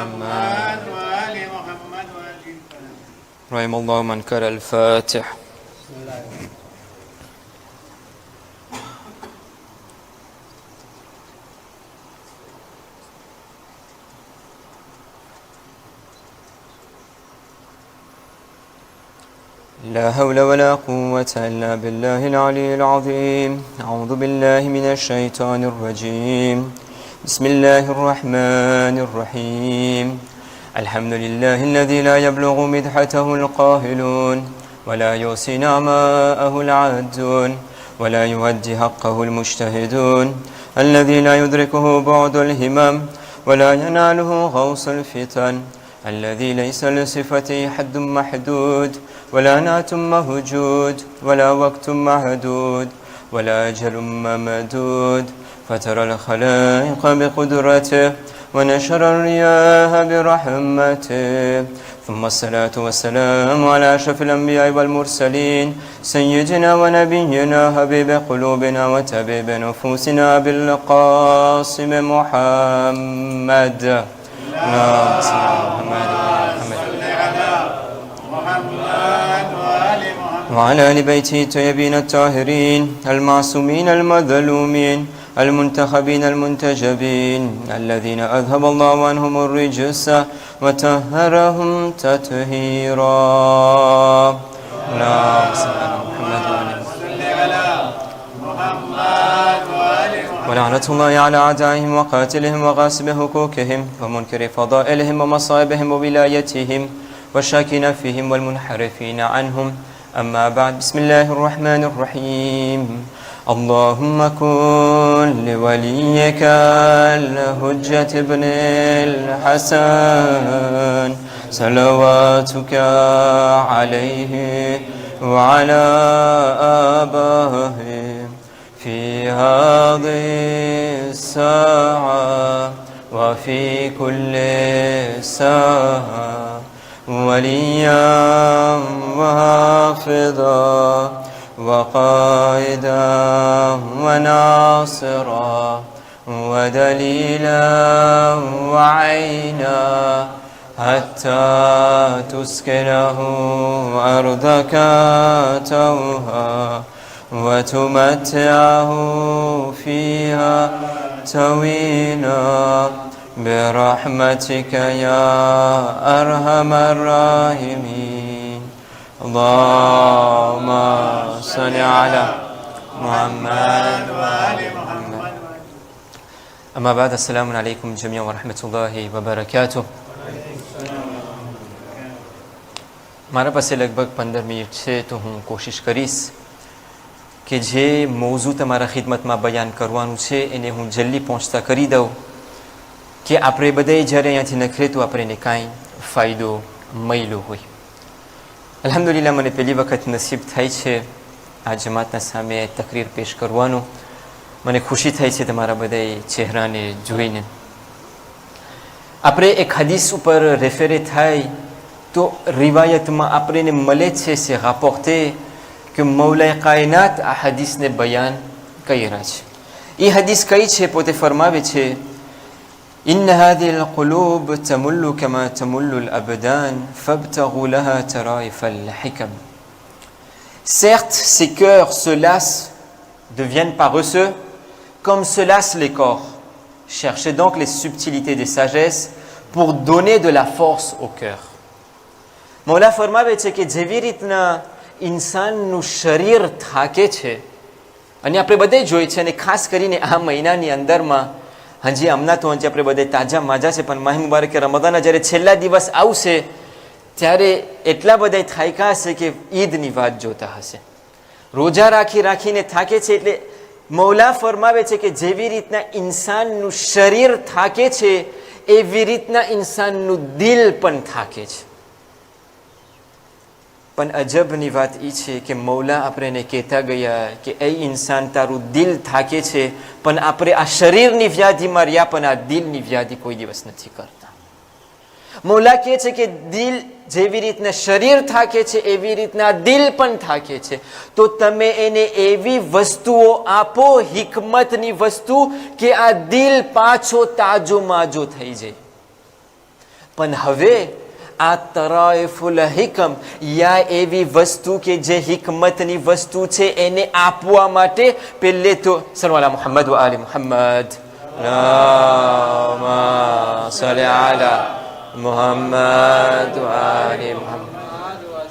محمد وآل محمد رحم الله من قرأ الفاتح. لا حول ولا قوة إلا بالله العلي العظيم. أعوذ بالله من الشيطان الرجيم. بسم الله الرحمن الرحيم. الحمد لله الذي لا يبلغ مدحته القاهلون ولا يوصي نعماءه العادون ولا يؤدي حقه المجتهدون، الذي لا يدركه بعد الهمم ولا يناله غوص الفتن، الذي ليس لصفته حد محدود ولا نعت مهجود ولا وقت معدود ولا أجل ممدود، فترى الخلائق بقدرته ونشر الرياح برحمته، ثم الصلاة والسلام على أشرف الأنبياء والمرسلين سيدنا ونبينا حبيب قلوبنا وطبيب نفوسنا بالقاسم محمد. اللهم صل على محمد وعلى آل بيته الطيبين الطاهرين المعصومين المظلومين المنتخبين المنتجبين، الذين أذهب الله عنهم الرجس وطهرهم تطهيرا. اللهم صل على محمد ولعنة الله على أعدائهم وقاتلهم وغاصب حقوقهم ومنكر فضائلهم ومصائبهم وولايتهم والشاكين فيهم والمنحرفين عنهم. أما بعد، بسم الله الرحمن الرحيم. اللهم كن لوليك الحجة ابن الحسن صلواتك عليه وعلى آبائه في هذه الساعة وفي كل ساعة وليا وحافظا وقائدا وناصرا ودليلا وعينا حتى تسكنه أرضك توها وتمتعه فيها طويلا برحمتك يا أرحم الراحمين. اللهم صل على محمد وآل محمد. أما بعد، السلام عليكم جميعا ورحمة الله وبركاته. મારા પાસે લગભગ 15 મિનિટ છે, તો હું કોશિશ કરીશ કે જે મૌઝૂ તમારા ખિદમતમાં બયાન કરવાનું છે એને હું જલ્દી પહોંચતા કરી દઉં, કે આપણે બધાએ જ્યારે અહીંયાથી નખરે તો આપણને કાંઈ ફાયદો મળ્યો હોય. અલ્હમ્દુલિલ્લાહ, મને પહેલી વખત નસીબ થાય છે આ જમાતના સામે તકરીર પેશ કરવાનું. મને ખુશી થાય છે તમારા બધાએ ચહેરાને જોઈને. આપણે એક હદીસ ઉપર રેફરે થાય તો રિવાયતમાં આપણને મળે છે, સે rapporté કે મૌલાએ કાયનાત આ હદીસને બયાન કર્યા છે. એ હદીસ કઈ છે? પોતે ફરમાવે છે, إن هذه القلوب تمل كما تمل الأبدان فابتغوا لها ترائف الحكم. Certes, ces cœurs se lassent, deviennent paresseux, comme se lassent les corps. Cherchez donc les subtilités des sagesses pour donner de la force au cœur. મૌલા ફરમાવે છે કે જેવી રીતના ઇન્સાનનું શરીર થાકે છે, અને આપણે બધે જોઈ છે, અને ખાસ કરીને આ મહિનાની અંદરમાં હજી હમણાં તો હજી આપણે બધે તાજા માજા છે, પણ માહ મુબારક રમઝાનના જ્યારે છેલ્લા દિવસ આવશે ત્યારે એટલા બધા થાક્યા હશે કે ઈદની વાત જોતા હશે. રોજા રાખીને થાકે છે. એટલે મૌલા ફરમાવે છે કે જેવી રીતના ઇન્સાનનું શરીર થાકે છે, એવી રીતના ઇન્સાનનું દિલ પણ થાકે છે. પણ અજબની વાત એ છે કે મૌલા આપણને કહેતા ગયા કે એ ઇન્સાન, તારું દિલ થાકે છે, પણ આપણે આ શરીરની વ્યાધિમાં રહ્યા, પણ આ દિલની વ્યાધિ કોઈ દિવસ નથી કરતા. મૌલા કહે છે કે દિલ જેવી રીતના શરીર થાકે છે, એવી રીતના દિલ પણ થાકે છે. તો તમે એને એવી વસ્તુઓ આપો, હિકમતની વસ્તુ, કે આ દિલ પાછો તાજો માજો થઈ જાય. પણ હવે આ તરાઇફુલ હિકમ યા એવી વસ્તુ કે જે હિકમતની વસ્તુ છે એને આપવા માટે પહેલે તો સલ્લલ્લાહુ મુહમ્મદ વ આલી મુહમ્મદ અલ્લાહુમ્મા સલ્લી અલા મુહમ્મદ વ આલી મુહમ્મદ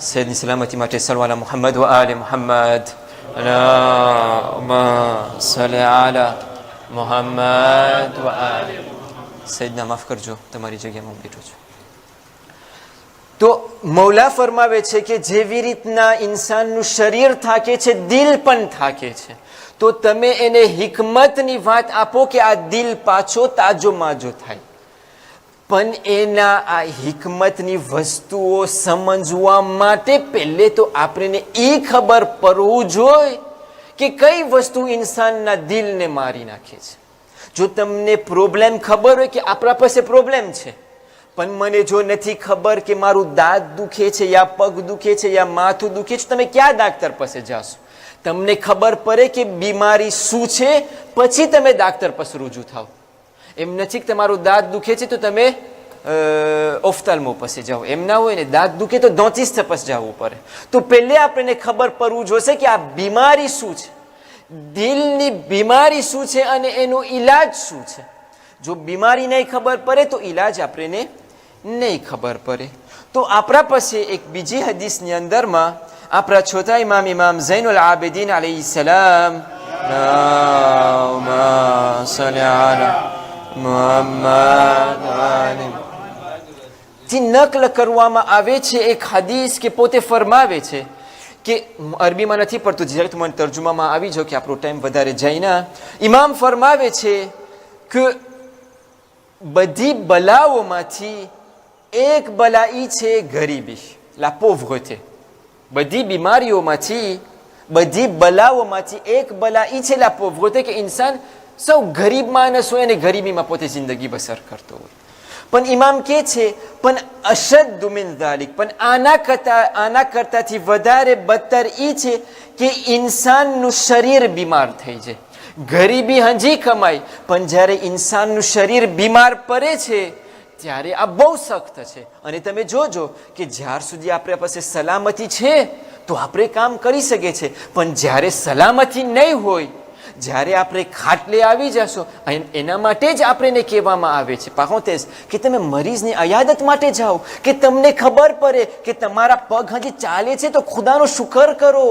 સૈયદની સલામતી માટે સલ્લલ્લાહુ મુહમ્મદ વ આલી મુહમ્મદ અલ્લાહુમ્મા સલ્લી અલા મુહમ્મદ વ આલી સૈયદના માફ કરજો તમારી જગ્યામાં હું બેઠો છું. તો મૌલા ફરમાવે છે કે જેવી રીતના ઇન્સાનનું શરીર થાકે છે દિલ પણ થાકે છે, તો તમે એને હિકમતની વાત આપો કે આ દિલ પાછો તાજો માજો થાય. પણ એના આ હિકમતની વસ્તુઓ સમજવા માટે પહેલે તો આપણને એ ખબર પડવું જોઈએ કે કઈ વસ્તુ ઇન્સાનના દિલને મારી નાખે છે. જો તમને પ્રોબ્લેમ ખબર હોય કે આપણા પાસે પ્રોબ્લેમ છે, પણ મને જો નથી ખબર કે મારું દાંત દુખે છે યા પગ દુખે છે યા માથું દુખે છે, તમે ક્યાં ડાક્ટર પાસે જાશો? તમને ખબર પડે કે બીમારી શું છે પછી તમે ડાક્ટર પાસે રૂજુ થાવ. એમ નથી કે તમારું દાંત દુખે છે તો તમે ઓફ્થાલ્મો પાસે જાઓ, એમ ના હોય ને. દાંત દુખે તો ડેન્ટિસ્ટ પાસે જવું પડે. તો પહેલે આપણને ખબર પડવું જોશે કે આ બીમારી શું છે, દિલની બીમારી શું છે અને એનો ઈલાજ શું છે. જો બીમારી નહીં ખબર પડે તો ઈલાજ આપણને નહીં ખબર પડે. તો આપણા પાસે એક બીજી હદીસની અંદરમાં આપણા ચોથા ઇમામ ઇમામ ઝૈનુલ આબિદીન અલૈહિ સલામ અલ્લાહુમ્મા સલ્લી અલા મુહમ્મદ થી નકલ કરવામાં આવે છે એક હદીસ કે પોતે ફરમાવે છે કે અરબીમાં નથી પડતું, જ્યારે મને તર્જુમામાં આવી જાવ કે આપણો ટાઈમ વધારે જાય ના. ઇમામ ફરમાવે છે કે બધી બલાઓમાંથી એક બલાઈ છે ગરીબી, લા પોવ્રતે. બધી બીમારીઓમાંથી બધી બલાઓમાંથી એક બલાઈ છે લા પોવ્રતે, કે ઇન્સાન સૌ ગરીબ માણસ હોય અને ગરીબીમાં પોતે જિંદગી બસર કરતો હોય. પણ ઇમામ કહે છે પણ અશદ્દુ મિન ઝાલિક, પણ આના કરતાથી વધારે બદતર એ છે કે ઇન્સાનનું શરીર બીમાર થઈ જાય. ગરીબી હજી કમાય, પણ જ્યારે ઇન્સાનનું શરીર બીમાર પડે છે ત્યારે આ બહુ સખ્ત છે. અને તમે જોજો કે જ્યાર સુધી આપણા પાસે સલામતી છે તો આપણે કામ કરી શકીએ છીએ, પણ જ્યારે સલામતી નહીં હોય, જ્યારે આપણે ખાટલે આવી જશો, એના માટે જ આપણને કહેવામાં આવે છે પાહોતેસ કે તમે મરીઝની અયાદત માટે જાઓ, કે તમને ખબર પડે કે તમારા પગ હજી ચાલે છે તો ખુદાનો શુકર કરો.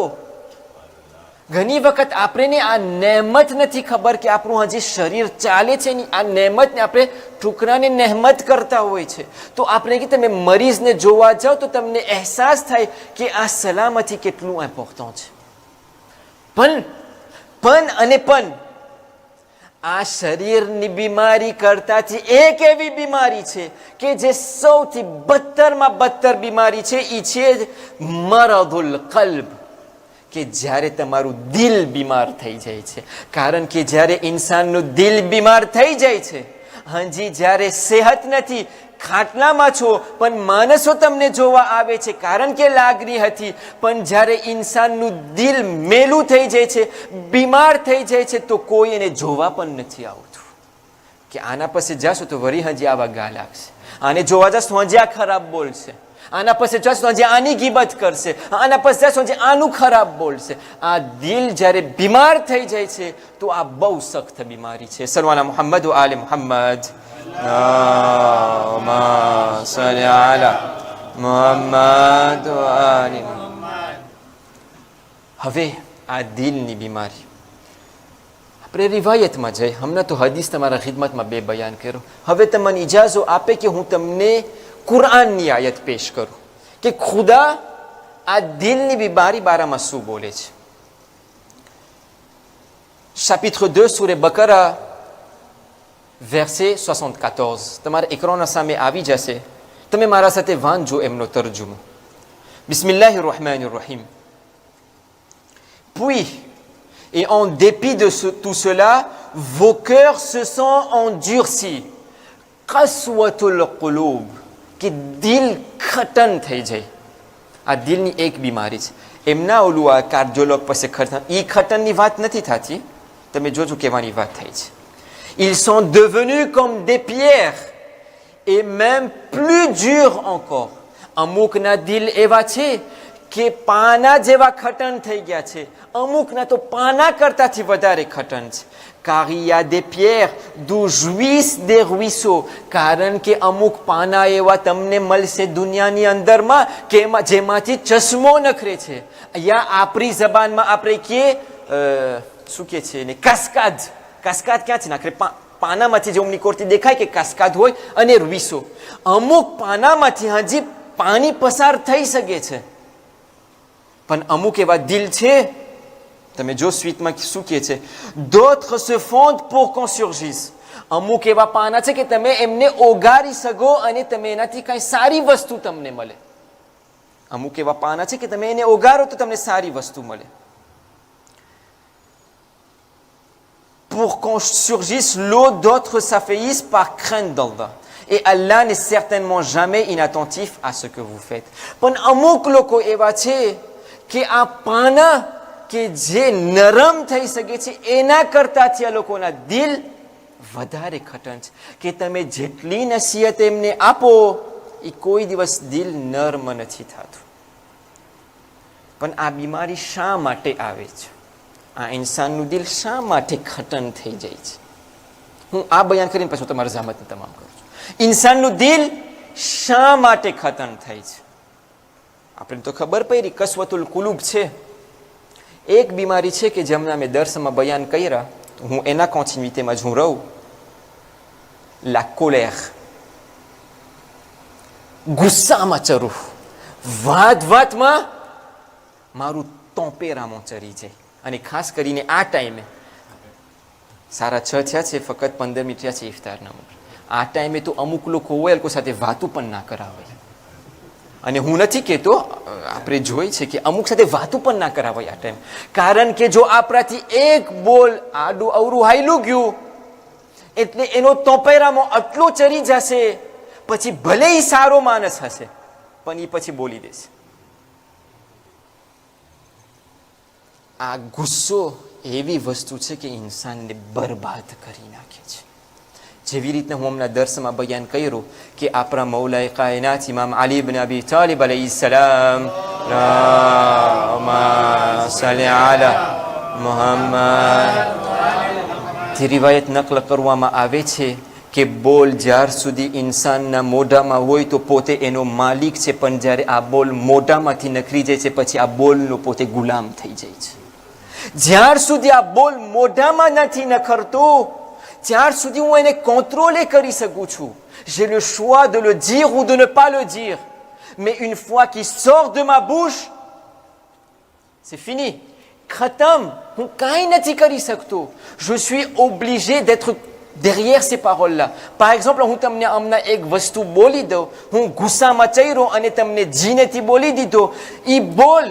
ઘણી વખત આપણને આ નહેમત નથી ખબર કે આપણું હજી શરીર ચાલે છે, આ નહેમતને આપણે ટુકડાને નહેમત કરતા હોય છે. તો આપણે કે તમે મરીઝને જોવા જાઓ તો તમને અહેસાસ થાય કે આ સલામતી કેટલું ઇમ્પોર્ટન્ટ છે. પણ આ શરીરની બીમારી કરતાથી એક એવી બીમારી છે કે જે સૌથી બદતરમાં બદતર બીમારી છે, એ છે મરદુલ કલ્બ, કે જ્યારે તમારું દિલ બીમાર થઈ જાય છે. કારણ કે જ્યારે ઇન્સાનનું દિલ બીમાર થઈ જાય છે, હજી જ્યારે સેહત નથી, ખાટલામાં છો પણ માણસો તમને જોવા આવે છે કારણ કે લાગણી હતી, પણ જ્યારે ઇન્સાનનું દિલ મેલું થઈ જાય છે, બીમાર થઈ જાય છે, તો કોઈ એને જોવા પણ નથી આવતું. કે આના પાસે જાશો તો વળી હજી આવા ગા લાગશે, આને જોવા જશો તો હજી આ ખરાબ બોલશે, આના પાસે જશો તો હજી આની ગીબત કરશે, આના પાસે જશો હજી આનું ખરાબ બોલશે. આ દિલ જ્યારે બીમાર થઈ જાય છે તો આ બહુ સખ્ત બીમારી છે. સલ્લલ્લાહુ મુહમ્મદ વ આલે મુહમ્મદ અલ્લાહુમ્મા સલ્લી અલા મુહમ્મદ વ આલે મુહમ્મદ. હવે આ દિલની બીમારી આપણે રિવાયતમાં જઈએ. હમણાં તો હદીસ તમારા ખિદમતમાં બે બયાન કર્યો. હવે તમને ઇજાઝો આપે કે હું તમને કુરાનની આયત પેશ કરું કે ખુદા આ દિલની બીમારી બારામાં શું બોલે છે. chapitre 2 સૂરે બકરા verset 74. તમારા એકરાના સામે આવી જશે, તમે મારા સાથે વાંચજો એમનો તર્જુમો. બિસ્મિલ્લાહિર રહમાનિર Rahim. Puis, et en dépit de tout cela, vos cœurs se sont endurcis. Qaswatul qulub, કે દિલ ખટન થઈ જાય. આ દિલની એક બીમારી છે. એમના ઓલું આ કાર્ડિયોલોગ પાસે ખટન, એ ખટનની વાત નથી થતી, તમે જોજો કેવાની વાત થાય છે. Ils sont devenus comme des pierres. et même plus dur encore. અમુકના દિલ એવા છે કે પાના જેવા ખટન થઈ ગયા છે, અમુકના તો પાના કરતાથી વધારે ખટન છે. car il y a des pierres d'où jouissent des ruisseaux. કારણ કે અમુક પાના એવા તમને મળશે દુનિયાની અંદરમાં કે જેમાંથી ચશ્મો નખરે છે. અહીંયા આપણી જબાનમાં આપણે કહીએ શું કે છે ને, કાસ્કાદ. કાસ્કાદ ક્યાંથી નાખે? પાનામાંથી જેવું નીકળતી દેખાય કે કાસ્કાદ હોય, અને રૂઈસો. અમુક પાનામાંથી હજી પાણી પસાર થઈ શકે છે, પણ અમુક એવા દિલ છે, તમે જો સ્વીટમાં શું કહે છે, d'autres se fondent pour qu'on surgisse. અમુક એવા પાના છે કે તમે એમને ઓગાળી શકો અને તમે એનાથી કઈ સારી વસ્તુ તમને મળે. અમુક એવા પાના છે કે તમે એને ઓગાળો તો તમને સારી વસ્તુ મળે. Pour qu'on surgisse, l'eau d'autres s'affaissent par crainte d'Allah. Et Allah n'est certainement jamais inattentif à ce que vous faites. પણ અમુક લોકો એવા છે કે આ પાના કે જે નરમ થઈ શકે છે એના કરતાથી આ લોકોના દિલ વધારે ખટન છે કે તમે જેટલી નસીહત એમને આપો એ કોઈ દિવસ દિલ નર્મ નથી થતું. પણ આ બીમારી શા માટે આવે છે? આ ઇન્સાનનું દિલ શા માટે ખટન થઈ જાય છે? હું આ બયાન કરીને પછી તમારા જામતને તમામ કરું છું. ઇન્સાનનું દિલ શા માટે ખતન થાય છે? આપણે તો ખબર પડી, કસવતુલ કુલુબ છે, એક બીમારી છે કે જેમના મેં દર્શમાં બયાન કર્યા, હું એના કોન્ટિન્યુટીમાં જ હું રહું. લા કોલેર, ગુસ્સામાં ચરું, વાતમાં મારું તોપેરામાં ચરી જાય. અને ખાસ કરીને આ ટાઈમે 6:30 થયા છે, ફક્ત 15 મિનિટ થયા છે ઇફતારના. આ ટાઈમે તો અમુક લોકો હોય લોકો સાથે વાતું પણ ના કરાવાય. અને હું નથી કહેતો, આપણે જોઈ છે કે અમુક સાથે વાતું પણ ના કરાવાય આ ટાઈમ. કારણ કે જો આપણાથી એક બોલ આડું અવરું હાયલું ગયું એટલે એનો તોપેરામાં આટલો ચરી જશે, પછી ભલે એ સારો માણસ હશે પણ એ પછી બોલી દેશે. આ ગુસ્સો એવી વસ્તુ છે કે ઇન્સાનને બરબાદ કરી નાખે છે. જેવી રીતના હું હમણાં દર્શમાં બયાન કર્યું કે આપણા મૌલાએ કાયનાત ઇમામ અલી ઇબ્ન અબી તાલિબ અલૈહિ સલામ, અલ્લાહુમ્મા સલ્લી અલા મુહમ્મદ, જે રિવાયત નકલ કરવામાં આવે છે કે બોલ જ્યાર સુધી ઇન્સાનના મોઢામાં હોય તો પોતે એનો માલિક છે, પણ જ્યારે આ બોલ મોઢામાંથી નખરી જાય છે પછી આ બોલનો પોતે ગુલામ થઈ જાય છે. જ્યાર સુધી આ બોલ મોઢામાં નથી નખરતો ત્યાર સુધી હું એને કંટ્રોલે કરી શકું છું. J'ai le choix de le dire ou de ne pas le dire. Mais une fois qu'il sort de ma bouche, c'est fini. ખતમ. હું કાંઈ નથી કરી શકતો. Je suis obligé d'être derrière ces paroles-là. Par exemple, હું તમને હમણાં એક વસ્તુ બોલી દઉં, હું ગુસ્સામાં ચડ્યો અને તમને જીનેથી બોલી દીધો, એ બોલ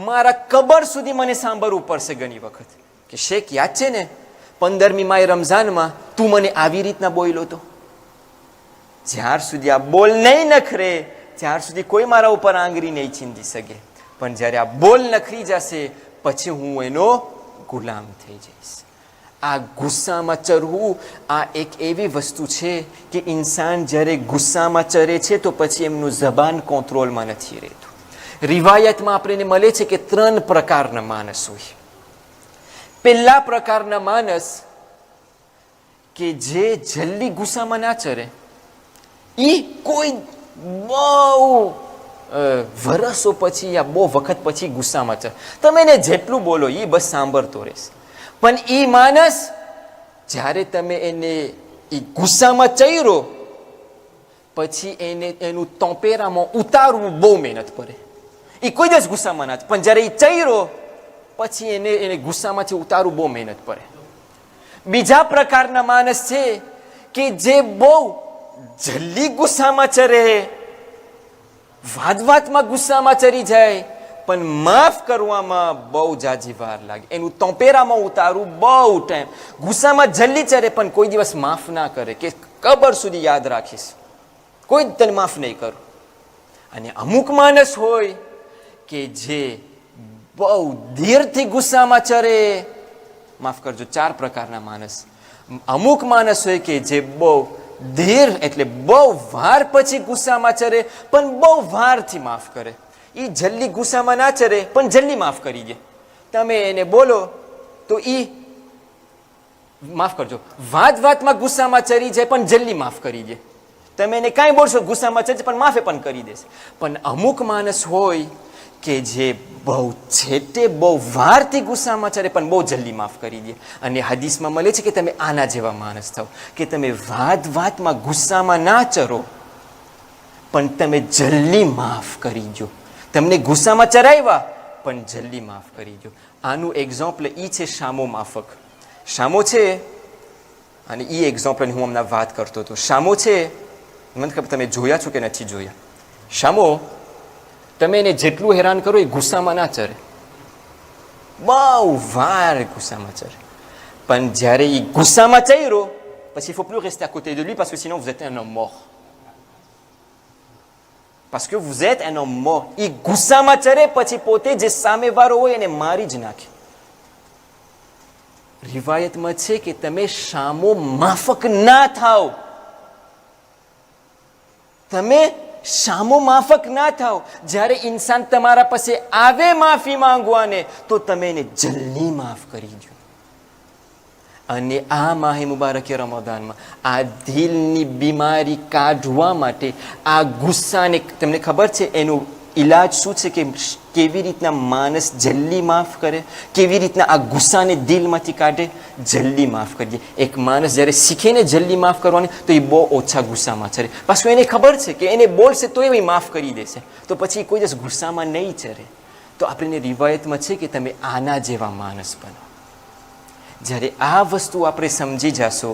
મારા કબર સુધી મને સાંભળવું પડશે ઘણી વખત કે શેખ યાદ છે ને 15મી માય રમઝાનમાં તું મને આવી રીતના બોલ્યો હતો. જ્યાર સુધી આ બોલ નહીં નખરે ત્યાર સુધી કોઈ મારા ઉપર આંગળી નહીં ચીંધી શકે, પણ જ્યારે આ બોલ નખરી જશે પછી હું એનો ગુલામ થઈ જઈશ. આ ગુસ્સામાં ચરવું આ એક એવી વસ્તુ છે કે ઇન્સાન જ્યારે ગુસ્સામાં ચરે છે તો પછી એમનું જબાન કંટ્રોલમાં નથી રહેતું. રિવાયતમાં આપણને મળે છે કે 3 પ્રકારના માણસ હોય. પહેલા પ્રકારના માણસ કે જે જલ્દી ગુસ્સામાં ના ચરે, એ કોઈ બહુ વરસો પછી યા બહુ વખત પછી ગુસ્સામાં ચરે, તમે એને જેટલું બોલો એ બસ સાંભળતો રહેશે. પણ એ માણસ જ્યારે તમે એને એ ગુસ્સામાં ચર્યો પછી એને એનું તોપેરામાં ઉતારવું બહુ મહેનત પડે. એ કોઈ દિવસ ગુસ્સામાં ના, પણ જ્યારે એ ચર્યો પછી એને ગુસ્સામાંથી ઉતારવું બહુ મહેનત પડે. બીજા પ્રકારના માણસ છે કે જે બહુ જલ્દી ગુસ્સામાં ચરે, વાતમાં ગુસ્સામાં ચરી જાય, પણ માફ કરવામાં બહુ જાજી વાર લાગે. એનું તોપેરામાં ઉતારવું બહુ ટાઈમ. ગુસ્સામાં જલ્દી ચરે પણ કોઈ દિવસ માફ ના કરે કે કબર સુધી યાદ રાખીશ, કોઈ તને માફ નહીં કરું. અને અમુક માણસ હોય કે જે બહુ ધીરથી ગુસ્સામાં ચરે. માફ કરજો, 4 પ્રકારના માણસ. અમુક માણસ હોય કે જે બહુ ધીર એટલે બહુ વાર પછી ગુસ્સામાં ચરે પણ બહુ વારથી માફ કરે. એ જલ્દી ગુસ્સામાં ના ચરે પણ જલ્દી માફ કરી દે. તમે એને બોલો તો એ માફ કરજો, વાતમાં ગુસ્સામાં ચરી જાય પણ જલ્દી માફ કરી દે. તમે એને કાંઈ બોલશો ગુસ્સામાં ચરશે પણ માફે પણ કરી દેશે. પણ અમુક માણસ હોય કે જે બહુ છેટે બહુ વારથી ગુસ્સામાં ચરે પણ બહુ જલ્દી માફ કરી દે. અને હદીસમાં મળે છે કે તમે આના જેવા માણસ થાવ કે તમે વાતમાં ગુસ્સામાં ના ચરો પણ તમે જલ્દી માફ કરી દો. તમને ગુસ્સામાં ચરાવ્યા પણ જલ્દી માફ કરી દો. આનું એક્ઝામ્પલ એ છે શામો માફક. શામો છે, અને એ એક્ઝામ્પલની હું હમણાં વાત કરતો હતો. શામો છે, મને ખબર તમે જોયા છો કે નથી જોયા. શામો, તમે એને જેટલું હેરાન કરો એ ગુસ્સામાં ના ચરે, બહુ વાર ગુસ્સામાં ચરે. પણ જ્યારે એ ગુસ્સામાં ચર્યો પછી il faut plus rester à côté de lui parce que sinon vous êtes un homme mort. Parce que vous êtes un homme mort. એ ગુસ્સામાં ચરે પછી પોતે જે સામેવાળો હોય એને મારી જ નાખે. રિવાયતમાં છે કે તમે શામો માફક ના થાવ, તમે શામો માફક ના થાવ. જ્યારે ઇન્સાન તમારા પાસે આવે માફી માંગવાને તો તમે એને જલ્દી માફ કરી દો. અને આ માહે મુબારક રમદાનમાં આ દિલની બીમારી કાઢવા માટે આ ગુસ્સાને, તમને ખબર છે એનું ઈલાજ શું છે કે કેવી રીતના માણસ જલ્દી માફ કરે, કેવી રીતના આ ગુસ્સાને દિલમાંથી કાઢે, જલ્દી માફ કરીએ. એક માણસ જ્યારે શીખે ને જલ્દી માફ કરવાની તો એ બહુ ઓછા ગુસ્સામાં ચરે. પાછું એને ખબર છે કે એને બોલશે તો એ માફ કરી દેશે, તો પછી કોઈ દિવસ ગુસ્સામાં નહીં ચરે. તો આપણે રિવાયતમાં છે કે તમે આના જેવા માણસ બનો. જ્યારે આ વસ્તુ આપણે સમજી જશો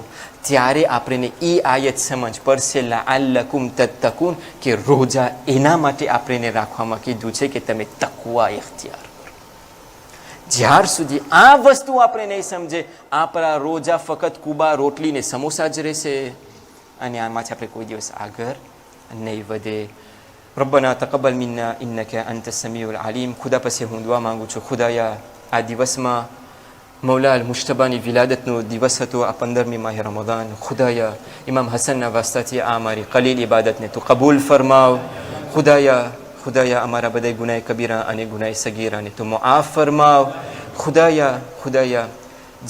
ત્યારે આપણને એ આયત સમજ પડશે લઅલ્લકુમ તત્તકૂન, કે રોજા એના માટે આપણને રાખવામાં કીધું છે કે તમે તકવા ઇખ્તિયાર કરો. જ્યાર સુધી આ વસ્તુ આપણે નહીં સમજે આપણા રોજા ફક્ત કુબા રોટલી ને સમોસા જ રહેશે અને આમાંથી આપણે કોઈ દિવસ આગળ નહીં વધે. રબ્બના તકબલ મિન્ના ઇન્નકા અંત સમીઉલ અલીમ. ખુદા પાસે હું દુઆ માંગુ છું, ખુદાયા આ દિવસમાં મૌલા અલ મુશ્તબાની વિલાદતનો દિવસ હતો, આ 15મી માહ રમદાન. ખુદાયા ઇમામ હસનના વાસ્તાથી આ અમારી કલીલ ઇબાદતને તું કબૂલ ફરમાવ. ખુદાયા અમારા બધા ગુનાહ કબીરા અને ગુનાહ સગીરાને તું મુઆફ ફરમાવ. ખુદાયા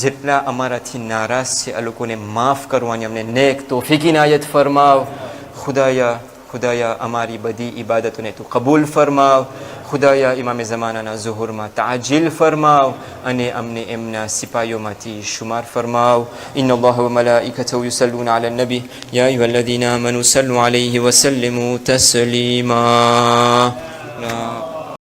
જેટલા અમારાથી નારાજ છે આ લોકોને માફ કરવાની અમને નેક તૌફીક ઇનાયત ફરમાવ. ખુદાયા અમારી બધી ઇબાદતોને તું કબૂલ ફરમાવ. ખુદાયા ઇમામે ઝમાનાના ઝુહુરમાં તાજીલ ફરમાવ અને અમને એમના સિપાહીઓમાંથી શુમાર ફરમાવ. ઇન્નલ્લાહ વ મલાઇકતહુ યુસલ્લુના અલન નબી યા અય્યુહલ્લઝીના આમનુ સલ્લુ અલૈહિ વસલ્લિમુ તસ્લીમા.